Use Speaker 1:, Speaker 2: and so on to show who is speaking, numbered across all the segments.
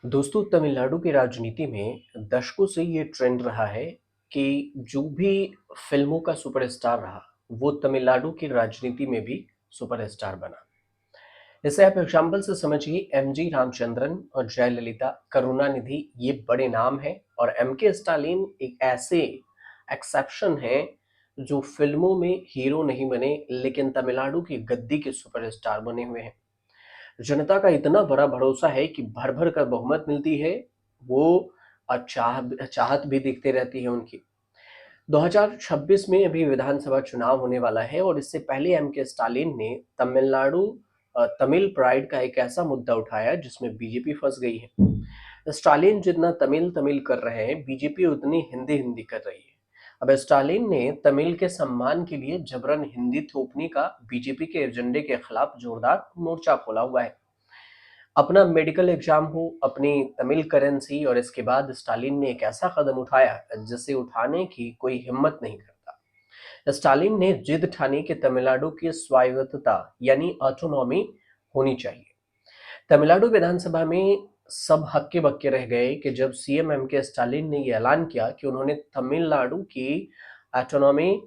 Speaker 1: दोस्तों, तमिलनाडु की राजनीति में दशकों से ये ट्रेंड रहा है कि जो भी फिल्मों का सुपरस्टार रहा, वो तमिलनाडु की राजनीति में भी सुपरस्टार बना। इसे आप एग्जाम्पल से समझिए, एमजी रामचंद्रन और जयललिता, करुणानिधि, ये बड़े नाम हैं और एम के स्टालिन एक ऐसे एक्सेप्शन हैं जो फिल्मों में हीरो नहीं बने लेकिन तमिलनाडु की गद्दी के सुपरस्टार बने हुए हैं। जनता का इतना बड़ा भरोसा है कि भर भर कर बहुमत मिलती है। वो चाहत भी दिखती रहती है उनकी। 2026 में अभी विधानसभा चुनाव होने वाला है और इससे पहले एम के स्टालिन ने तमिल प्राइड का एक ऐसा मुद्दा उठाया जिसमें बीजेपी फंस गई है। स्टालिन जितना तमिल तमिल कर रहे हैं, बीजेपी उतनी हिंदी हिंदी कर रही है। अब स्टालिन ने तमिल के सम्मान के लिए जबरन हिंदी थोपने का बीजेपी के एजेंडे के खिलाफ जोरदार मोर्चा खोला हुआ है। अपना मेडिकल एग्जाम हो, अपनी तमिल करेंसी, और इसके बाद स्टालिन ने एक ऐसा कदम उठाया जिसे उठाने की कोई हिम्मत नहीं करता। स्टालिन ने जिद ठानी कि तमिलनाडु की स्वायत्तता यानी ऑटोनॉमी होनी चाहिए। तमिलनाडु विधानसभा में सब हक्के बक्के रह गए कि जब सीएम एम के स्टालिन ने यह ऐलान किया कि उन्होंने तमिलनाडु की ऑटोनॉमी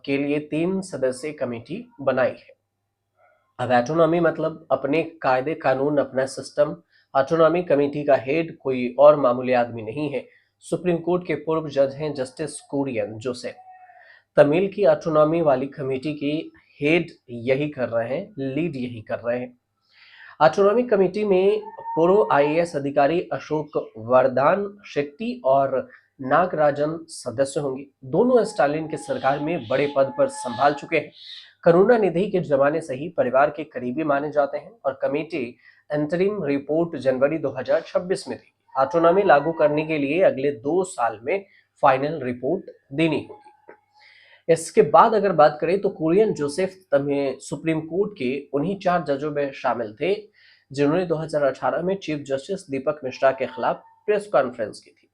Speaker 1: के लिए 3 सदस्यीय कमेटी बनाई है। अब ऑटोनॉमी मतलब अपने कायदे कानून, अपना सिस्टम। ऑटोनॉमी कमेटी का हेड कोई और मामूली आदमी नहीं है, सुप्रीम कोर्ट के पूर्व जज हैं जस्टिस कुरियन जोसेफ। तमिल की ऑटोनॉमी वाली कमेटी की हेड यही कर रहे हैं, लीड यही कर रहे हैं। ऑटोनॉमी कमेटी में पूर्व आईएएस अधिकारी अशोक वरदान शेट्टी और नागराजन सदस्य होंगे। दोनों स्टालिन की सरकार में बड़े पद पर संभाल चुके हैं। करुणानिधि के जमाने से ही परिवार के करीबी माने जाते हैं और कमेटी अंतरिम रिपोर्ट जनवरी 2026 में देगी। ऑटोनॉमी लागू करने के लिए अगले 2 साल में फाइनल रिपोर्ट देनी होगी। इसके बाद अगर बात करें तो कुरियन जोसेफ सुप्रीम कोर्ट के उन्हीं 4 जजों में शामिल थे जिन्होंने 2018 में चीफ जस्टिस दीपक मिश्रा के खिलाफ प्रेस कॉन्फ्रेंस की थी।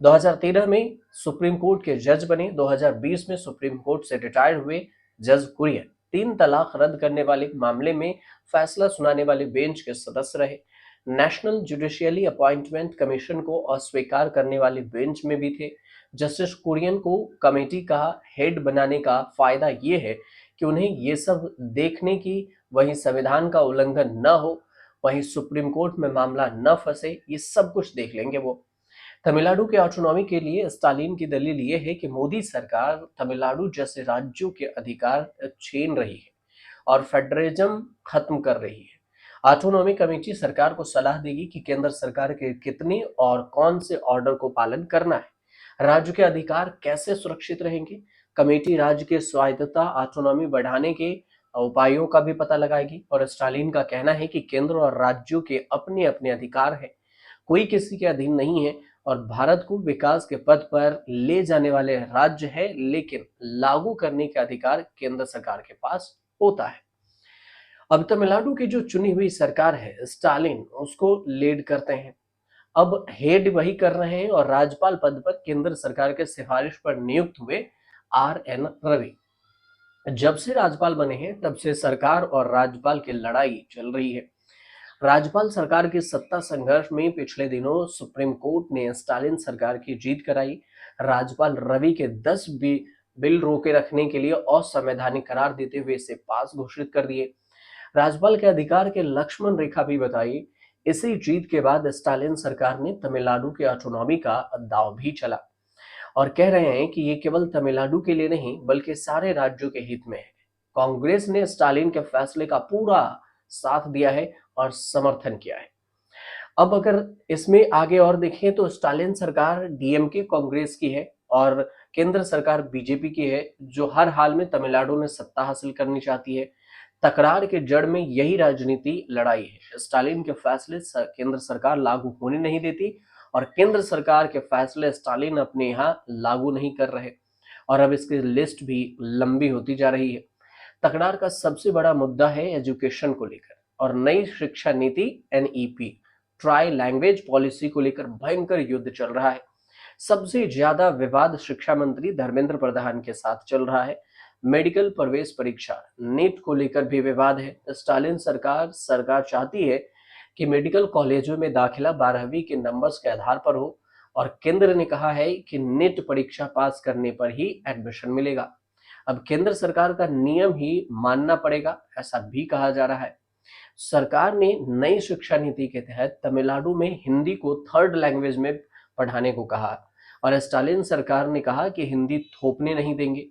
Speaker 1: 2013 में सुप्रीम कोर्ट के जज बने। 2020 में सुप्रीम कोर्ट से रिटायर हुए जज कुरियन 3 तलाक रद्द करने वाले मामले में फैसला सुनाने वाले बेंच के सदस्य रहे। नेशनल जुडिशियली अपॉइंटमेंट कमीशन को अस्वीकार करने वाले बेंच में भी थे। जस्टिस कुरियन को कमेटी का हेड बनाने का फायदा ये है कि उन्हें ये सब देखने की, वहीं संविधान का उल्लंघन न हो, वहीं सुप्रीम कोर्ट में मामला न फंसे, ये सब कुछ देख लेंगे वो। तमिलनाडु के ऑटोनॉमी के लिए स्टालिन की दलील ये है कि मोदी सरकार तमिलनाडु जैसे राज्यों के अधिकार छीन रही है और फेडरलिज्म खत्म कर रही है। ऑटोनॉमी कमेटी सरकार को सलाह देगी कि केंद्र सरकार के कितने और कौन से ऑर्डर को पालन करना है। राज्य के अधिकार कैसे सुरक्षित रहेंगे। कमेटी राज्य के स्वायत्तता, ऑटोनॉमी बढ़ाने के उपायों का भी पता लगाएगी और स्टालिन का कहना है कि केंद्र और राज्यों के अपने अपने अधिकार हैं, कोई किसी के अधीन नहीं है और भारत को विकास के पथ पर ले जाने वाले राज्य है, लेकिन लागू करने के अधिकार केंद्र सरकार के पास होता है। अब तमिलनाडु की जो चुनी हुई सरकार है, स्टालिन उसको लीड करते हैं। अब हेड वही कर रहे हैं और राज्यपाल पद पर केंद्र सरकार के सिफारिश पर नियुक्त हुए आर.एन. रवि जब से राज्यपाल बने हैं तब से सरकार और राज्यपाल की लड़ाई चल रही है। राज्यपाल सरकार के सत्ता संघर्ष में पिछले दिनों सुप्रीम कोर्ट ने स्टालिन सरकार की जीत कराई। राज्यपाल रवि के 10 बिल रोके रखने के लिए असंवैधानिक करार देते हुए इसे पास घोषित कर दिए। राज्यपाल के अधिकार के लक्ष्मण रेखा भी बताई। इसी जीत के बाद स्टालिन सरकार ने तमिलनाडु के ऑटोनॉमी का दांव भी चला और कह रहे हैं कि ये केवल तमिलनाडु के लिए नहीं बल्कि सारे राज्यों के हित में है। कांग्रेस ने स्टालिन के फैसले का पूरा साथ दिया है और समर्थन किया है। अब अगर इसमें आगे और देखें तो स्टालिन सरकार डीएमके कांग्रेस की है और केंद्र सरकार बीजेपी की है, जो हर हाल में तमिलनाडु में सत्ता हासिल करनी चाहती है। तकरार के जड़ में यही राजनीति लड़ाई है। स्टालिन के फैसले केंद्र सरकार लागू होने नहीं देती और केंद्र सरकार के फैसले स्टालिन अपने यहाँ लागू नहीं कर रहे और अब इसकी लिस्ट भी लंबी होती जा रही है। तकरार का सबसे बड़ा मुद्दा है एजुकेशन को लेकर और नई शिक्षा नीति एनईपी, ट्राई लैंग्वेज पॉलिसी को लेकर भयंकर युद्ध चल रहा है। सबसे ज्यादा विवाद शिक्षा मंत्री धर्मेंद्र प्रधान के साथ चल रहा है। मेडिकल प्रवेश परीक्षा नीट को लेकर भी विवाद है। स्टालिन सरकार चाहती है कि मेडिकल कॉलेजों में दाखिला 12वीं के नंबर्स के आधार पर हो, और केंद्र ने कहा है कि नीट परीक्षा पास करने पर ही एडमिशन मिलेगा। अब केंद्र सरकार का नियम ही मानना पड़ेगा, ऐसा भी कहा जा रहा है। सरकार ने नई शिक्षा नीति के तहत तमिलनाडु में हिंदी को थर्ड लैंग्वेज में पढ़ाने को कहा, और स्टालिन सरकार ने कहा कि हिंदी थोपने नहीं देंगे,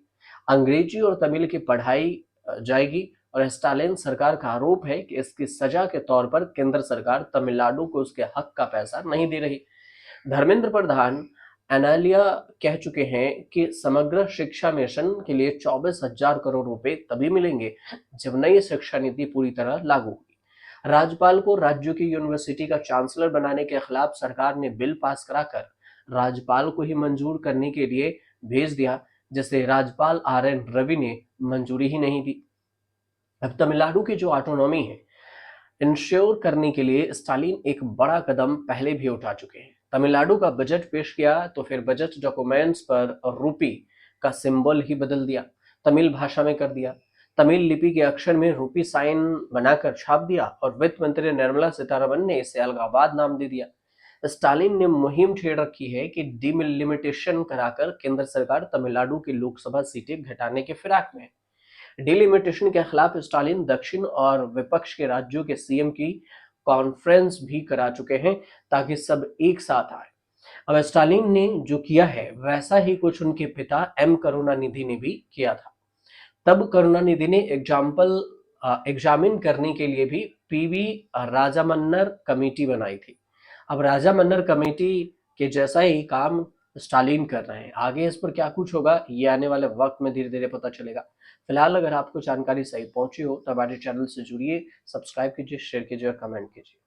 Speaker 1: अंग्रेजी और तमिल की पढ़ाई जाएगी। और स्टालिन सरकार का आरोप है कि इसकी सजा के तौर पर केंद्र सरकार तमिलनाडु को उसके हक का पैसा नहीं दे रही। धर्मेंद्र प्रधान एनालिया कह चुके हैं कि समग्र शिक्षा मिशन के लिए 24,000 करोड़ रुपए तभी मिलेंगे जब नई शिक्षा नीति पूरी तरह लागू होगी। राज्यपाल को राज्यों की यूनिवर्सिटी का चांसलर बनाने के खिलाफ सरकार ने बिल पास कराकर राज्यपाल को ही मंजूर करने के लिए भेज दिया, जिसे राज्यपाल RN रवि ने मंजूरी ही नहीं दी। अब तमिलनाडु की जो ऑटोनॉमी है इंश्योर करने के लिए स्टालिन एक बड़ा कदम पहले भी उठा चुके हैं। तमिलनाडु का बजट पेश किया तो फिर बजट डॉक्यूमेंट्स पर रूपी का सिंबल ही बदल दिया, तमिल भाषा में कर दिया। तमिल लिपि के अक्षर में रूपी साइन बनाकर छाप दिया, और वित्त मंत्री निर्मला सीतारमण ने इसे अलगाबाद नाम दे दिया। स्टालिन ने मुहिम छेड़ रखी है कि डिलिमिटेशन कराकर केंद्र सरकार तमिलनाडु की लोकसभा सीटें घटाने के फिराक में है। डिलिमिटेशन के खिलाफ स्टालिन दक्षिण और विपक्ष के राज्यों के सीएम की कॉन्फ्रेंस भी करा चुके हैं, ताकि सब एक साथ आए। अब स्टालिन ने जो किया है वैसा ही कुछ उनके पिता M करुणानिधि ने भी किया था। तब करुणानिधि ने एग्जामिन करने के लिए भी PV राजामन्नर कमेटी बनाई थी। अब राजामन्नर कमेटी के जैसा ही काम स्टालिन कर रहे हैं। आगे इस पर क्या कुछ होगा ये आने वाले वक्त में धीरे धीरे पता चलेगा। फिलहाल अगर आपको जानकारी सही पहुंची हो तो हमारे चैनल से जुड़िए, सब्सक्राइब कीजिए, शेयर कीजिए और कमेंट कीजिए।